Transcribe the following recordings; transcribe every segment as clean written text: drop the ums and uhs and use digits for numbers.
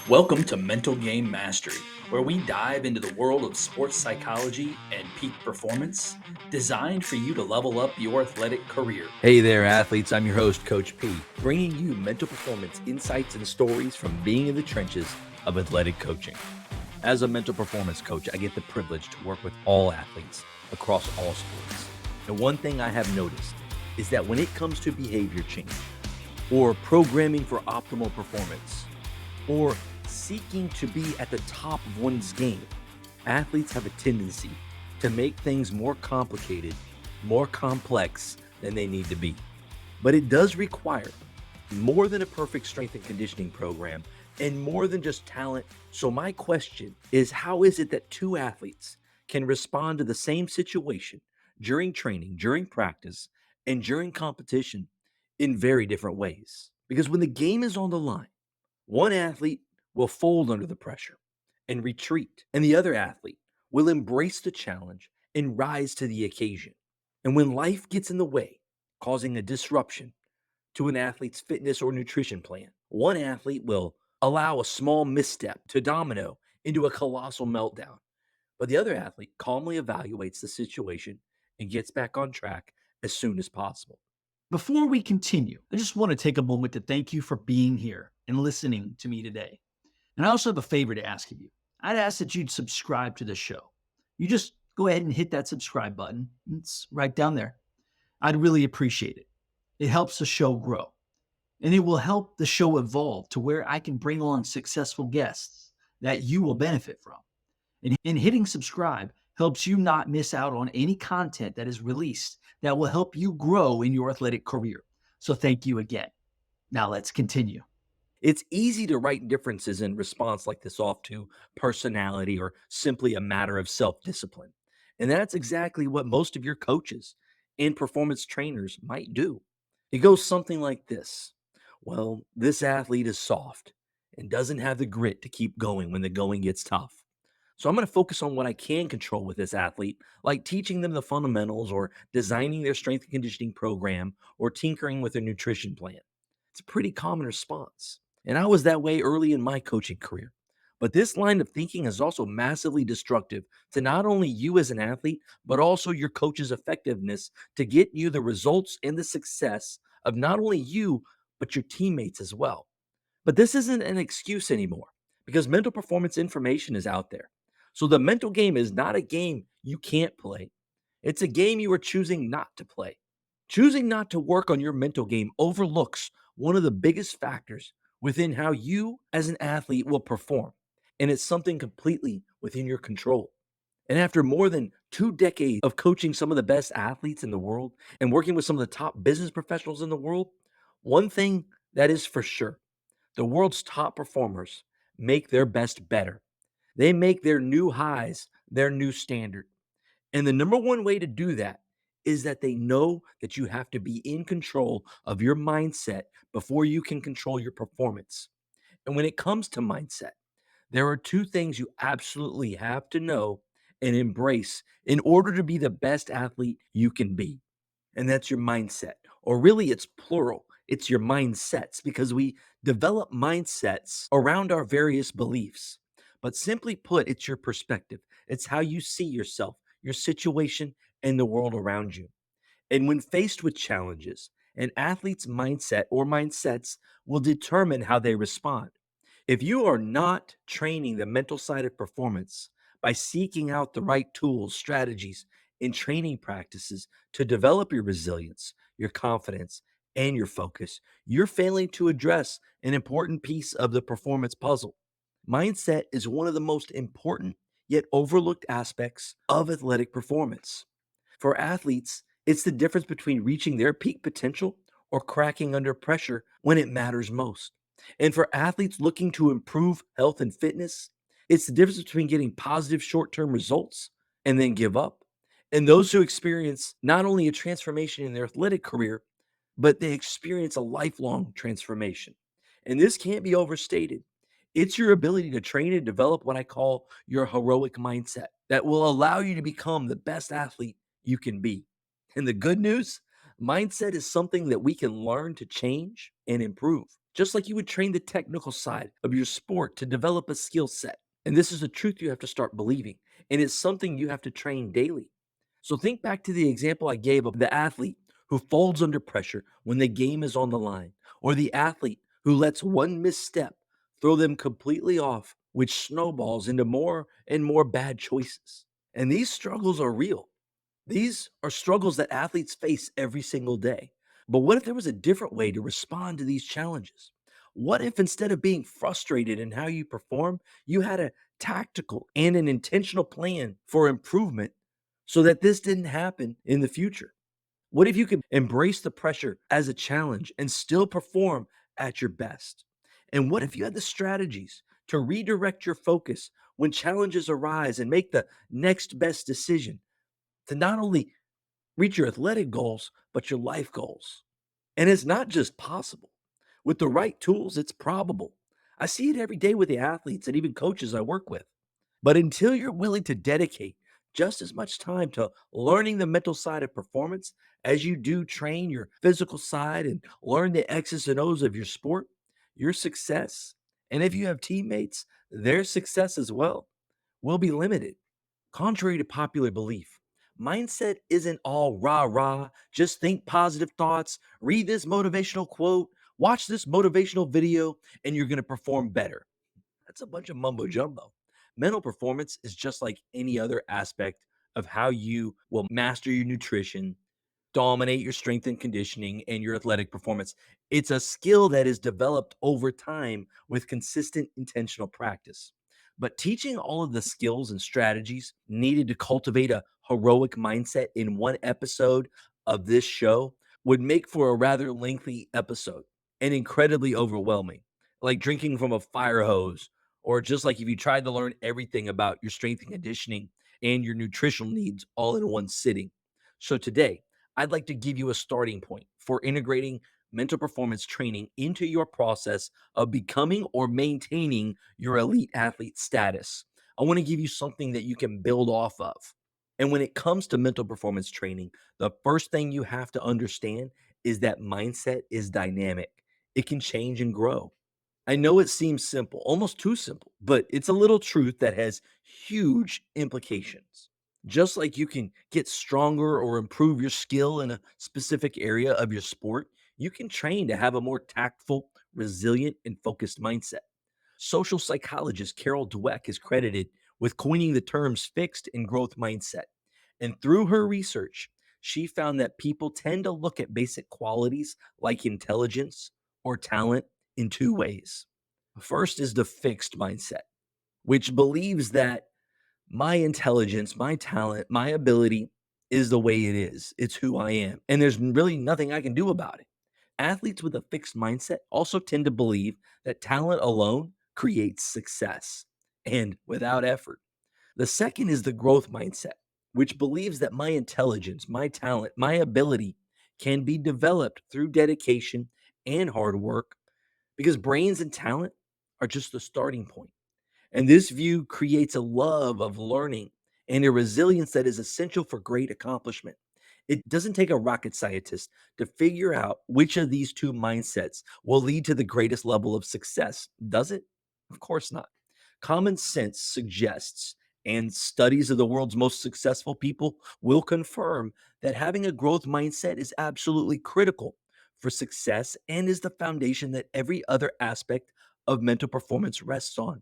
Welcome to Mental Game Mastery, where we dive into the world of sports psychology and peak performance, designed for you to level up your athletic career. Hey there, athletes. I'm your host, Coach P, bringing you mental performance insights and stories from being in the trenches of athletic coaching. As a mental performance coach, I get the privilege to work with all athletes across all sports. And one thing I have noticed is that when it comes to behavior change, or programming for optimal performance, or seeking to be at the top of one's game, athletes have a tendency to make things more complicated, more complex than they need to be. But it does require more than a perfect strength and conditioning program and more than just talent. So, my question is, how is it that two athletes can respond to the same situation during training, during practice, and during competition in very different ways? Because when the game is on the line, one athlete will fold under the pressure and retreat, and the other athlete will embrace the challenge and rise to the occasion. And when life gets in the way, causing a disruption to an athlete's fitness or nutrition plan, one athlete will allow a small misstep to domino into a colossal meltdown, but the other athlete calmly evaluates the situation and gets back on track as soon as possible. Before we continue, I just want to take a moment to thank you for being here and listening to me today. And I also have a favor to ask of you. I'd ask that you'd subscribe to the show. You just go ahead and hit that subscribe button. It's right down there. I'd really appreciate it. It helps the show grow, and it will help the show evolve to where I can bring on successful guests that you will benefit from. And hitting subscribe helps you not miss out on any content that is released that will help you grow in your athletic career. So thank you again. Now let's continue. It's easy to write differences in response like this off to personality or simply a matter of self discipline. And that's exactly what most of your coaches and performance trainers might do. It goes something like this: well, this athlete is soft and doesn't have the grit to keep going when the going gets tough. So I'm going to focus on what I can control with this athlete, like teaching them the fundamentals or designing their strength and conditioning program or tinkering with their nutrition plan. It's a pretty common response. And I was that way early in my coaching career. But this line of thinking is also massively destructive to not only you as an athlete, but also your coach's effectiveness to get you the results and the success of not only you, but your teammates as well. But this isn't an excuse anymore because mental performance information is out there. So the mental game is not a game you can't play, it's a game you are choosing not to play. Choosing not to work on your mental game overlooks one of the biggest factors within how you as an athlete will perform. And it's something completely within your control. And after more than 2 decades of coaching some of the best athletes in the world and working with some of the top business professionals in the world, one thing that is for sure: the world's top performers make their best better. They make their new highs their new standard. And the number one way to do that is that they know that you have to be in control of your mindset before you can control your performance. And when it comes to mindset, there are two things you absolutely have to know and embrace in order to be the best athlete you can be. And that's your mindset, or really it's plural. It's your mindsets because we develop mindsets around our various beliefs. But simply put, it's your perspective. It's how you see yourself, your situation, and the world around you. And when faced with challenges, an athlete's mindset or mindsets will determine how they respond. If you are not training the mental side of performance by seeking out the right tools, strategies, and training practices to develop your resilience, your confidence, and your focus, you're failing to address an important piece of the performance puzzle. Mindset is one of the most important yet overlooked aspects of athletic performance. For athletes, it's the difference between reaching their peak potential or cracking under pressure when it matters most. And for athletes looking to improve health and fitness, it's the difference between getting positive short term results and then give up. And those who experience not only a transformation in their athletic career, but they experience a lifelong transformation. And this can't be overstated. It's your ability to train and develop what I call your heroic mindset that will allow you to become the best athlete you can be. And the good news: mindset is something that we can learn to change and improve. just like you would train the technical side of your sport to develop a skill set. And this is a truth you have to start believing. And it's something you have to train daily. So think back to the example I gave of the athlete who folds under pressure when the game is on the line, or the athlete who lets one misstep throw them completely off, which snowballs into more and more bad choices. And these struggles are real. These are struggles that athletes face every single day. But what if there was a different way to respond to these challenges? What if instead of being frustrated in how you perform, you had a tactical and an intentional plan for improvement so that this didn't happen in the future? What if you could embrace the pressure as a challenge and still perform at your best? And what if you had the strategies to redirect your focus when challenges arise and make the next best decision to not only reach your athletic goals, but your life goals? And it's not just possible. With the right tools, it's probable. I see it every day with the athletes and even coaches I work with. But until you're willing to dedicate just as much time to learning the mental side of performance as you do train your physical side and learn the X's and O's of your sport, your success, and if you have teammates, their success as well, will be limited. Contrary to popular belief, mindset isn't all rah rah, just think positive thoughts, read this motivational quote, watch this motivational video, and you're going to perform better. That's a bunch of mumbo jumbo. Mental performance is just like any other aspect of how you will master your nutrition, dominate your strength and conditioning, and your athletic performance. It's a skill that is developed over time with consistent intentional practice. But teaching all of the skills and strategies needed to cultivate a heroic mindset in one episode of this show would make for a rather lengthy episode and incredibly overwhelming, like drinking from a fire hose, or just like if you tried to learn everything about your strength and conditioning and your nutritional needs all in one sitting. So today, I'd like to give you a starting point for integrating mental performance training into your process of becoming or maintaining your elite athlete status. I want to give you something that you can build off of. And when it comes to mental performance training, the first thing you have to understand is that mindset is dynamic. It can change and grow. I know it seems simple, almost too simple, but it's a little truth that has huge implications. Just like you can get stronger or improve your skill in a specific area of your sport, you can train to have a more tactful, resilient, and focused mindset. Social psychologist Carol Dweck is credited with coining the terms fixed and growth mindset. And through her research, she found that people tend to look at basic qualities like intelligence or talent in two ways. First is the fixed mindset, which believes that my intelligence, my talent, my ability is the way it is. It's who I am. And there's really nothing I can do about it. Athletes with a fixed mindset also tend to believe that talent alone creates success and without effort. The second is the growth mindset, which believes that my intelligence, my talent, my ability can be developed through dedication and hard work because brains and talent are just the starting point. And this view creates a love of learning and a resilience that is essential for great accomplishment. It doesn't take a rocket scientist to figure out which of these two mindsets will lead to the greatest level of success, does it? Of course not. Common sense suggests, and studies of the world's most successful people will confirm that having a growth mindset is absolutely critical for success and is the foundation that every other aspect of mental performance rests on.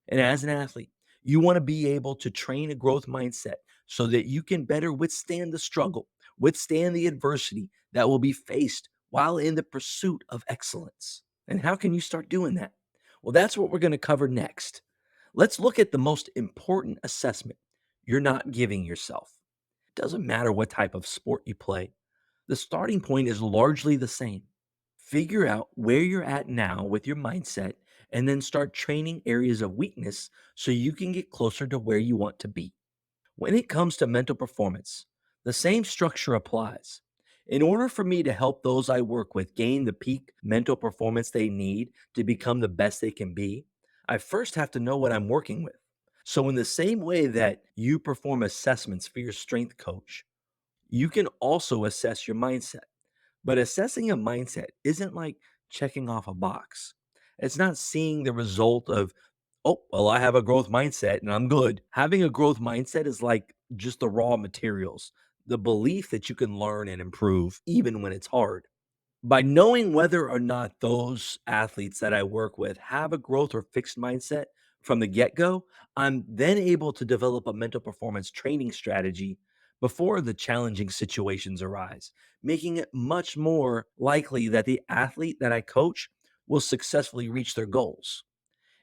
And as an athlete, you want to be able to train a growth mindset so that you can better withstand the struggle, withstand the adversity that will be faced while in the pursuit of excellence. And how can you start doing that? Well, that's what we're going to cover next. Let's look at the most important assessment you're not giving yourself. It doesn't matter what type of sport you play, the starting point is largely the same. Figure out where you're at now with your mindset and then start training areas of weakness so you can get closer to where you want to be. When it comes to mental performance, the same structure applies. In order for me to help those I work with gain the peak mental performance they need to become the best they can be, I first have to know what I'm working with. So, in the same way that you perform assessments for your strength coach, you can also assess your mindset. But assessing a mindset isn't like checking off a box. It's not seeing the result of, oh, well, I have a growth mindset and I'm good. Having a growth mindset is like just the raw materials, the belief that you can learn and improve even when it's hard. By knowing whether or not those athletes that I work with have a growth or fixed mindset from the get go, I'm then able to develop a mental performance training strategy before the challenging situations arise, making it much more likely that the athlete that I coach will successfully reach their goals.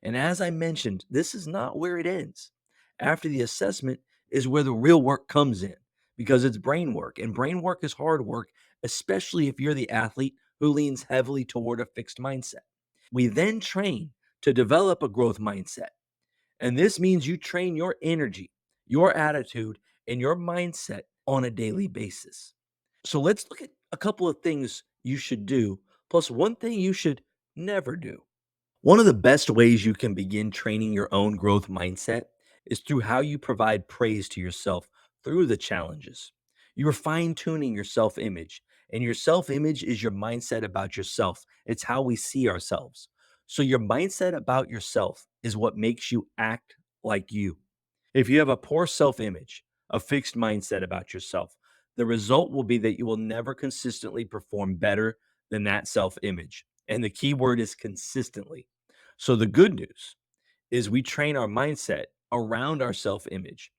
And as I mentioned, this is not where it ends. After the assessment is where the real work comes in because it's brain work, and brain work is hard work, especially if you're the athlete who leans heavily toward a fixed mindset. We then train to develop a growth mindset. And this means you train your energy, your attitude, and your mindset on a daily basis. So let's look at a couple of things you should do, plus one thing you should never do. One of the best ways you can begin training your own growth mindset is through how you provide praise to yourself through the challenges. You are fine tuning your self image, and your self image is your mindset about yourself. It's how we see ourselves. So, your mindset about yourself is what makes you act like you. If you have a poor self image, a fixed mindset about yourself, the result will be that you will never consistently perform better than that self image. And the key word is consistently. So the good news is we train our mindset around our self image,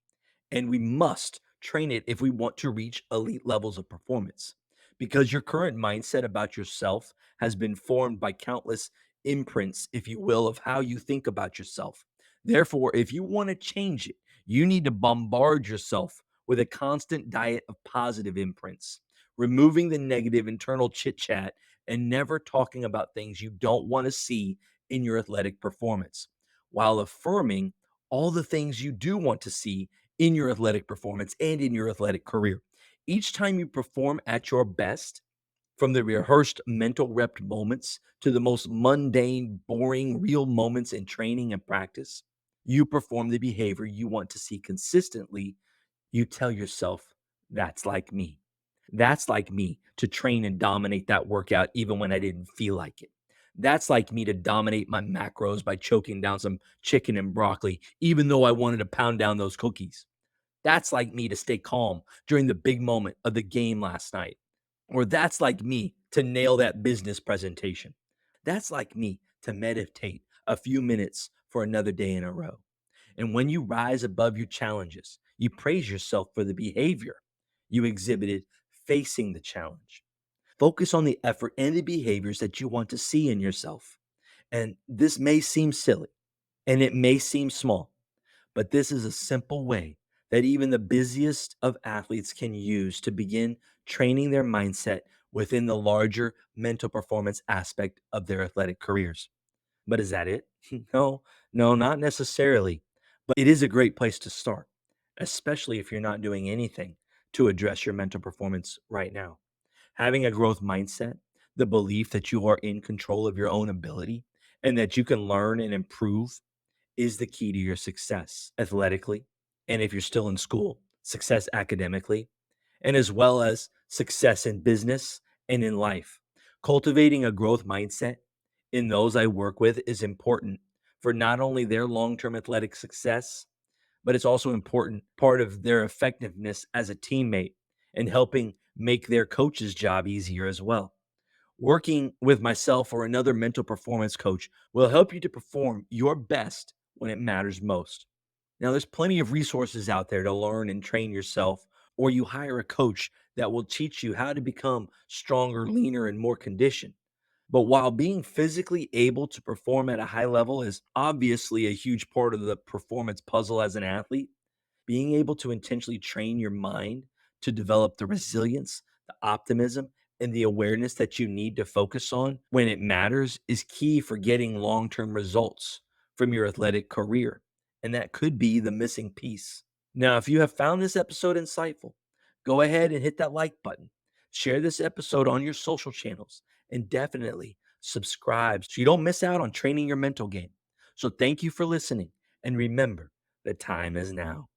and we must train it if we want to reach elite levels of performance. Because your current mindset about yourself has been formed by countless imprints, if you will, of how you think about yourself. Therefore, if you want to change it, you need to bombard yourself with a constant diet of positive imprints, removing the negative internal chit chat and never talking about things you don't want to see in your athletic performance, while affirming all the things you do want to see in your athletic performance and in your athletic career. Each time you perform at your best, from the rehearsed mental rep moments to the most mundane, boring, real moments in training and practice, you perform the behavior you want to see consistently. You tell yourself, that's like me. That's like me to train and dominate that workout even when I didn't feel like it. That's like me to dominate my macros by choking down some chicken and broccoli, even though I wanted to pound down those cookies. That's like me to stay calm during the big moment of the game last night. Or that's like me to nail that business presentation. That's like me to meditate a few minutes for another day in a row. And when you rise above your challenges, you praise yourself for the behavior you exhibited facing the challenge. Focus on the effort and the behaviors that you want to see in yourself. And this may seem silly and it may seem small, but this is a simple way that even the busiest of athletes can use to begin training their mindset within the larger mental performance aspect of their athletic careers. But is that it? No, no, not necessarily. But it is a great place to start, especially if you're not doing anything to address your mental performance right now. Having a growth mindset, the belief that you are in control of your own ability and that you can learn and improve is the key to your success athletically. And if you're still in school, success academically, and as well as success in business and in life. Cultivating a growth mindset in those I work with is important for not only their long term athletic success, but it's also important part of their effectiveness as a teammate and helping make their coach's job easier as well. Working with myself or another mental performance coach will help you to perform your best when it matters most. Now, there's plenty of resources out there to learn and train yourself, or you hire a coach that will teach you how to become stronger, leaner, and more conditioned. But while being physically able to perform at a high level is obviously a huge part of the performance puzzle as an athlete, being able to intentionally train your mind to develop the resilience, the optimism, and the awareness that you need to focus on when it matters is key for getting long term results from your athletic career. And that could be the missing piece. Now, if you have found this episode insightful, go ahead and hit that like button. Share this episode on your social channels and definitely subscribe so you don't miss out on training your mental game. So, thank you for listening. And remember, the time is now.